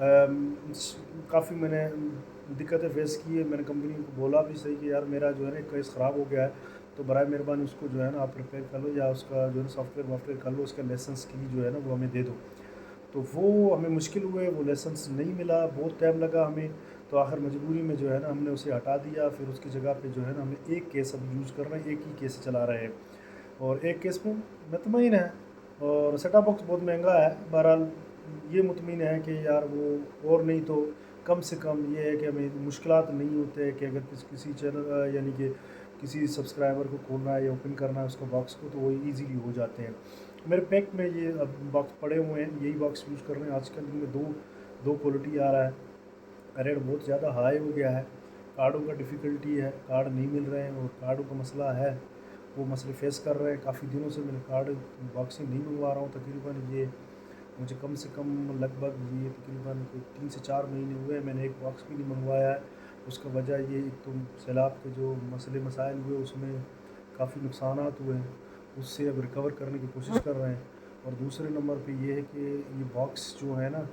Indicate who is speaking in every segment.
Speaker 1: کافی میں نے دقتیں فیس کی ہے. میں نے کمپنی کو بولا بھی صحیح کہ یار میرا جو ہے نا کیس خراب ہو گیا ہے، تو برائے مہربانی اس کو جو ہے نا آپ ریپیئر کر لو، یا اس کا جو ہے سافٹ ویئر وافٹ ویئر کر لو، اس کا لائسنس کی جو ہے نا وہ ہمیں دے دو. تو وہ ہمیں مشکل ہوئے، وہ لائسنس نہیں ملا، بہت ٹائم لگا ہمیں. تو آخر مجبوری میں جو ہے نا ہم نے اسے ہٹا دیا. پھر اس کی جگہ پہ جو ہے نا ہم نے ایک کیس اب یوز کر رہے ہیں، ایک ہی کیس چلا رہے ہیں، اور ایک کیس میں مطمئن ہے. اور سیٹ اپ باکس بہت مہنگا ہے، بہرحال یہ مطمئن ہے کہ یار وہ، اور نہیں تو کم سے کم یہ ہے کہ ہمیں مشکلات نہیں ہوتے کہ اگر کسی چینل یعنی کہ کسی سبسکرائبر کو کھولنا ہے یا اوپن کرنا ہے اس کو باکس کو، تو وہ ایزیلی ہو جاتے ہیں. میرے پیک میں یہ اب باکس پڑے ہوئے ہیں، یہی باکس یوز کر رہے ہیں. آج کل ان میں دو کوالٹی آ رہا ہے، ریٹ بہت زیادہ ہائی ہو گیا ہے، کارڈوں کا ڈیفیکلٹی ہے، کارڈ نہیں مل رہے ہیں، اور کارڈوں کا مسئلہ ہے، وہ مسئلے فیس کر رہے ہیں. کافی دنوں سے میں نے کارڈ باکسنگ نہیں منگوا رہا ہوں. تقریباً یہ مجھے کم سے کم لگ بھگ یہ تقریباً 3 سے 4 مہینے ہوئے ہیں میں نے ایک باکس بھی نہیں منگوایا ہے. اس کا وجہ یہ ایک تو سیلاب کے جو مسائل ہوئے اس میں کافی نقصانات ہوئے ہیں، اس سے اب ریکور کرنے کی کوشش کر رہے ہیں. اور دوسرے نمبر پہ یہ ہے کہ یہ باکس جو ہے نا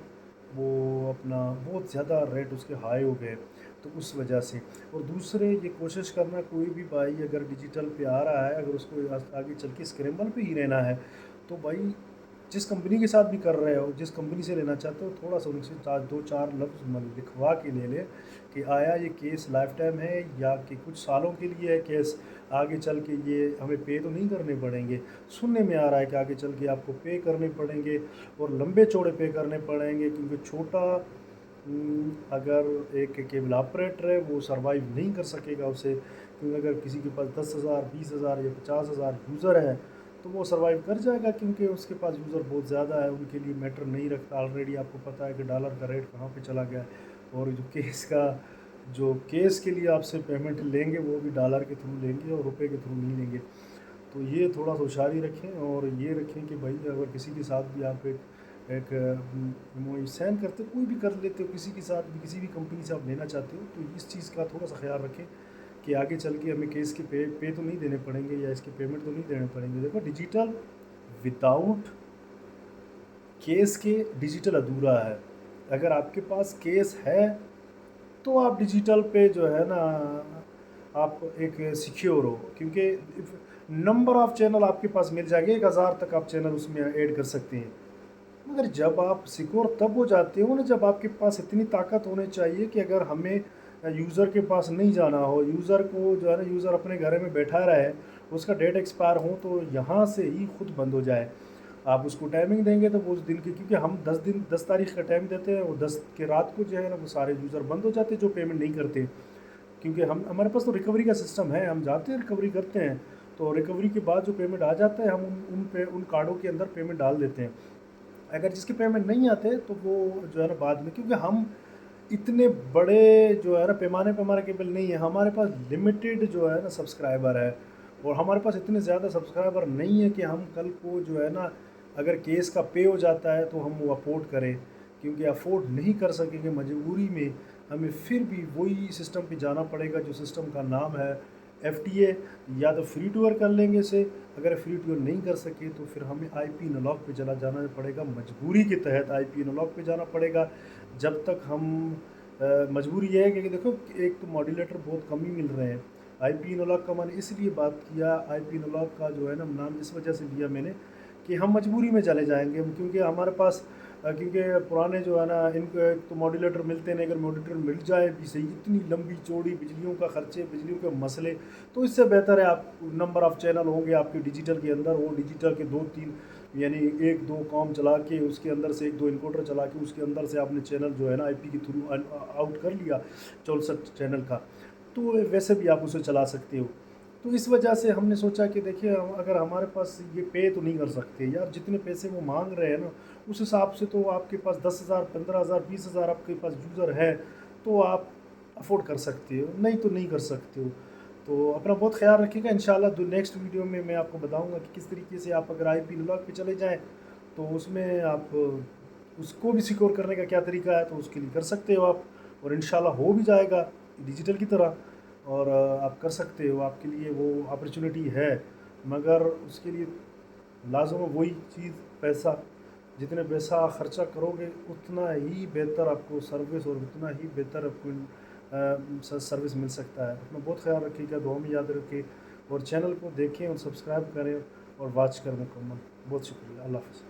Speaker 1: وہ اپنا بہت زیادہ ریٹ اس کے ہائی ہو گئے، تو اس وجہ سے. اور دوسرے یہ کوشش کرنا، کوئی بھی بھائی اگر ڈیجیٹل پہ آ رہا ہے، اگر اس کو آگے چل کے اسکریمبل پہ ہی رہنا ہے، تو بھائی جس کمپنی کے ساتھ بھی کر رہے ہو، جس کمپنی سے لینا چاہتے ہو، تھوڑا سا ان سے 2-4 لفظ لکھوا کے لے لے کہ آیا یہ کیس لائف ٹائم ہے یا کہ کچھ سالوں کے لیے ہے کیس، آگے چل کے یہ ہمیں پے تو نہیں کرنے پڑیں گے. سننے میں آ رہا ہے کہ آگے چل کے آپ کو پے کرنے پڑیں گے، اور لمبے چوڑے پے کرنے پڑیں گے، کیونکہ چھوٹا اگر ایک کیبل آپریٹر ہے وہ سروائیو نہیں کر سکے گا اسے. کیونکہ اگر کسی کے پاس 10,000 20,000 یا 50,000 یوزر ہیں تو وہ سروائیو کر جائے گا، کیونکہ اس کے پاس یوزر بہت زیادہ ہے، ان کے لیے میٹر نہیں رکھتا. آلریڈی آپ کو پتہ ہے کہ ڈالر کا ریٹ کہاں پہ چلا گیا ہے، اور جو کیس کے لیے آپ سے پیمنٹ لیں گے وہ بھی ڈالر کے تھرو لیں گے اور روپے کے تھرو نہیں لیں گے. تو یہ تھوڑا سا ہوشیاری رکھیں، اور یہ رکھیں کہ بھائی اگر کسی کے ساتھ بھی آپ ایک سین کرتے، کوئی بھی کر لیتے ہو، کسی کے ساتھ بھی کسی بھی کمپنی سے آپ لینا چاہتے ہو، تو اس چیز کا تھوڑا سا خیال رکھیں کہ آگے چل کے ہمیں کیس کے پے تو نہیں دینے پڑیں گے، یا اس کے پیمنٹ تو نہیں دینے پڑیں گے. دیکھو ڈیجیٹل وداؤٹ کیس کے ڈیجیٹل ادھورا ہے. اگر آپ کے پاس کیس ہے تو آپ ڈیجیٹل پہ جو ہے نا آپ ایک سیکیور ہو، کیونکہ نمبر آف چینل آپ کے پاس مل جائے گا، 1,000 تک آپ چینل اس میں ایڈ کر سکتے ہیں. مگر جب آپ سیکور تب ہو جاتے ہو نا جب آپ کے پاس اتنی طاقت ہونے چاہیے کہ اگر ہمیں یوزر کے پاس نہیں جانا ہو، یوزر کو جو ہے نا یوزر اپنے گھر میں بیٹھا رہے، اس کا ڈیٹ ایکسپائر ہو تو یہاں سے ہی خود بند ہو جائے. آپ اس کو ٹائمنگ دیں گے تو وہ اس دن کی، کیونکہ ہم 10 تاریخ کا ٹائم دیتے ہیں، اور 10 کے رات کو جو ہے نا وہ سارے یوزر بند ہو جاتے ہیں جو پیمنٹ نہیں کرتے. کیونکہ ہمارے پاس تو ریکوری کا سسٹم ہے، ہم جاتے ہیں ریکوری کرتے ہیں، تو ریکوری کے بعد جو پیمنٹ آ جاتا ہے ہم ان کارڈوں کے اندر پیمنٹ ڈال دیتے ہیں. اگر جس کے پیمنٹ نہیں آتے تو وہ جو ہے نا بعد میں، کیونکہ ہم اتنے بڑے جو ہے نا پیمانے پہ ہمارا کیبل نہیں ہے، ہمارے پاس لمیٹیڈ جو ہے نا سبسکرائبر ہے، اور ہمارے پاس اتنے زیادہ سبسکرائبر نہیں ہے کہ ہم کل کو جو ہے نا اگر کیس کا پے ہو جاتا ہے تو ہم وہ افورڈ کریں. کیونکہ افورڈ نہیں کر سکیں گے، مجبوری میں ہمیں پھر بھی وہی سسٹم پہ جانا پڑے گا جو سسٹم کا نام ہے FTA. یا تو فری ٹو ایئر کر لیں گے اسے، اگر فری ٹو ایئر نہیں کر سکے تو پھر ہمیں IP انلاک پہ جانا پڑے گا. مجبوری کے تحت IP انلاک پہ جانا پڑے گا. جب تک ہم مجبوری یہ ہے کہ دیکھو ایک تو ماڈولیٹر بہت کم ہی مل رہے ہیں. IP انلاک کا میں نے اس لیے بات کیا، IP انلاک کا جو ہے نا نام اس وجہ سے لیا میں نے کہ ہم مجبوری میں چلے جائیں گے، کیونکہ ہمارے پاس کیونکہ پرانے جو ہے نا ان کو ایک تو ماڈولیٹر ملتے نہیں، اگر ماڈولیٹر مل جائے بھی صحیح، اتنی لمبی چوڑی بجلیوں کا خرچے، بجلیوں کے مسئلے، تو اس سے بہتر ہے آپ نمبر آف چینل ہوں گے آپ کے ڈیجیٹل کے اندر، وہ ڈیجیٹل کے 2-3 یعنی 1-2 کام چلا کے اس کے اندر سے 1-2 انکوڈر چلا کے اس کے اندر سے آپ نے چینل جو ہے نا IP کے تھرو آؤٹ کر لیا 64 چینل کا، تو ویسے بھی آپ اسے چلا سکتے ہو. تو اس وجہ سے ہم نے سوچا کہ دیکھیے اگر ہمارے پاس یہ پے تو نہیں کر سکتے یار، جتنے پیسے وہ مانگ رہے ہیں نا اس حساب سے تو آپ کے پاس 10,000 15,000 20,000 آپ کے پاس یوزر ہے تو آپ افورڈ کر سکتے ہو، نہیں تو نہیں کر سکتے ہو. تو اپنا بہت خیال رکھیے گا. انشاءاللہ نیکسٹ ویڈیو میں آپ کو بتاؤں گا کہ کس طریقے سے آپ اگر IP انلاک پہ چلے جائیں تو اس میں آپ اس کو بھی سیکور کرنے کا کیا طریقہ ہے تو اس کے لیے کر سکتے ہو آپ، اور انشاءاللہ ہو بھی جائے گا ڈیجیٹل کی طرح، اور آپ کر سکتے ہو. آپ کے لیے وہ اپرچونٹی ہے، مگر اس کے لیے لازم ہے وہی چیز پیسہ جتنے پیسہ خرچہ کرو گے اتنا ہی بہتر آپ کو سروس اور اتنا ہی بہتر آپ کو سروس مل سکتا ہے. اپنا بہت خیال رکھیے گا، دعا میں یاد رکھیں اور چینل کو دیکھیں اور سبسکرائب کریں اور واچ کریں مکمل. بہت شکریہ. اللہ حافظ.